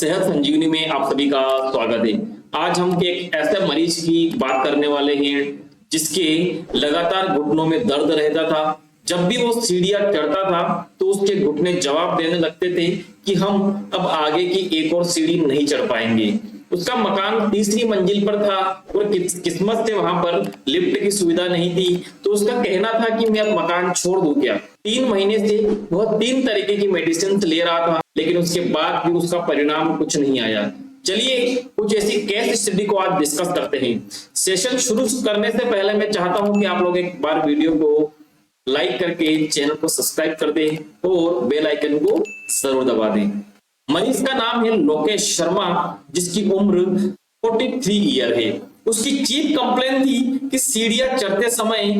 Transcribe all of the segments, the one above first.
सेहत संजीवनी में आप सभी का स्वागत है। आज हम एक ऐसे मरीज की बात करने वाले हैं जिसके लगातार घुटनों में दर्द रहता था। जब भी वो सीढ़ियां चढ़ता था तो उसके घुटने जवाब देने लगते थे कि हम अब आगे की एक और सीढ़ी नहीं चढ़ पाएंगे। उसका मकान तीसरी मंजिल पर था और किस्मत से वहां पर लिफ्ट की सुविधा नहीं थी, तो उसका कहना था कि मैं अब मकान छोड़ दूं क्या। 3 महीने से वह 3 तरीके की मेडिसिन ले रहा था, लेकिन उसके बाद भी उसका परिणाम कुछ नहीं आया। चलिए कुछ ऐसी केस स्टडी को आज डिस्कस करते हैं। सेशन शुरू करने से पहले मैं चाहता हूं कि आप लोग एक बार वीडियो को लाइक करके चैनल को सब्सक्राइब कर दें और बेल आइकन को जरूर दबा दें। मरीज का नाम है लोकेश शर्मा, जिसकी उम्र 43 ईयर है। उसकी चीफ कंप्लेन थी कि सीढ़ियां चढ़ते समय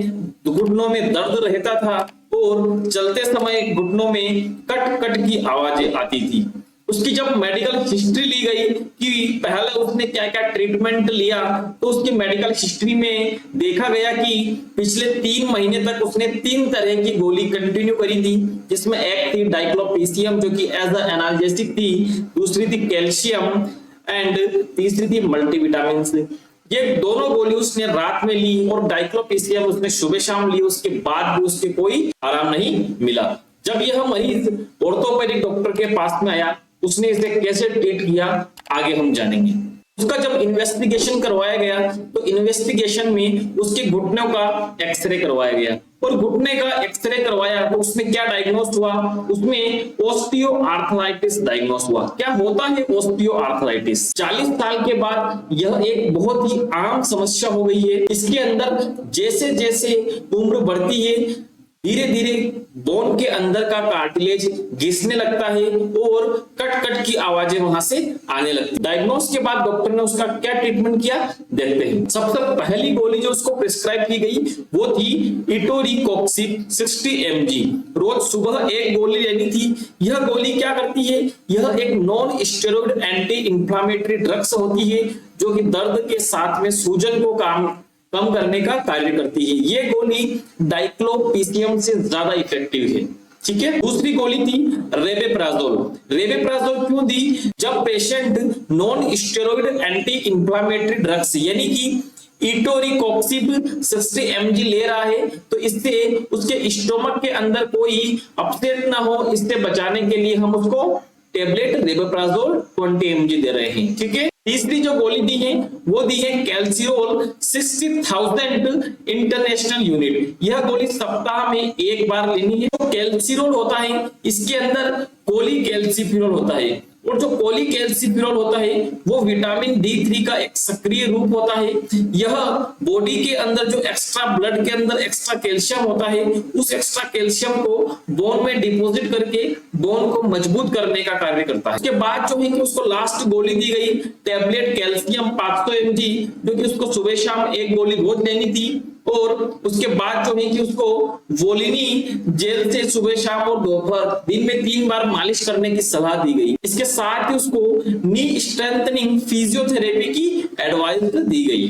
घुटनों में दर्द रहता था और चलते समय घुटनों में कट कट की आवाजें आती थी। उसकी जब मेडिकल हिस्ट्री ली गई कि पहले उसने क्या क्या ट्रीटमेंट लिया, तो उसकी मेडिकल हिस्ट्री में देखा गया कि पिछले 3 महीने तक उसने 3 तरह की गोली कंटिन्यू करी थी, जिसमें एक थी डाइक्लोपीसियम जो कि एज अ एनाल्जेसिक थी, दूसरी थी कैल्शियम एंड तीसरी थी मल्टीविटामिन। ये दोनों गोली उसने रात में ली और डाइक्लोपीसियम उसने सुबह शाम ली। उसके बाद भी उसके कोई आराम नहीं मिला। जब यह मरीज ऑर्थोपेडिक डॉक्टर के पास में आया, उसने इसे कैसे ट्रीट किया आगे हम जानेंगे। उसका जब इन्वेस्टिगेशन करवाया गया तो इन्वेस्टिगेशन में उसके घुटनों का एक्सरे करवाया गया और घुटने का एक्सरे करवाया तो उसमें क्या डायग्नोस हुआ, उसमें ऑस्टियोआर्थराइटिस डायग्नोस हुआ। क्या होता है ऑस्टियोआर्थराइटिस? 40 साल के बाद यह एक बहुत ही आम समस्या हो गई है। इसके अंदर जैसे जैसे उम्र बढ़ती है धीरे धीरे बोन के अंदर का कार्टिलेज घिसने लगता है और कट कट की आवाजें वहां से आने लगती है। डायग्नोस के बाद डॉक्टर ने उसका क्या ट्रीटमेंट किया देखते हैं। सबसे पहली गोली जो उसको प्रिस्क्राइब की गई वो थी इटोरिकोक्सिब 60 mg। रोज सुबह एक गोली लेनी थी। यह गोली क्या करती है? यह एक non steroid anti inflammatory drugs होती है जो कि दर्द के साथ में सूजन को कम करने का कार्य करती है। ये गोली डाइक्लोपीसियम से ज्यादा इफेक्टिव है। ठीक है। दूसरी गोली थी रेबेप्राजोल। रेबेप्राजोल क्यों दी? जब patient non steroid anti inflammatory drugs यानी कि इटोरिकोक्सिब 60 mg ले रहा है तो इससे उसके स्टोमक के अंदर कोई अपसेट ना हो, इससे बचाने के लिए हम उसको टेबलेट रेबेप्राजोल 20 mg दे रहे हैं। ठीक है। तीसरी जो गोली दी है वो दी है कैल्सिरोल 60,000 इंटरनेशनल यूनिट। यह गोली सप्ताह में एक बार लेनी है। जो कैल्सिरोल होता है इसके अंदर कोलीकैल्सिफेरॉल होता है और जो कोलीकैल्सिफेरॉल होता है वो विटामिन D3 का एक सक्रिय रूप होता है। यह बॉडी के अंदर जो एक्स्ट्रा ब्लड के अंदर एक्स्ट्रा कैल्शियम होता है उस एक्स्ट्रा कैल्शियम को बोन में डिपॉजिट करके बोन को मजबूत करने का कार्य करता है। उसके बाद जो है कि उसको लास्ट गोली दी गई टेबलेट कैल्शियम 500 mg जो कि उसको सुबह शाम एक गोली रोज लेनी थी और उसके बाद जो है कि उसको वोलिनी जेल से सुबह शाम और दोपहर दिन में 3 बार मालिश करने की सलाह दी गई। इसके साथ ही उसको नी स्ट्रेंथनिंग फिजियोथेरेपी की एडवाइस दी गई।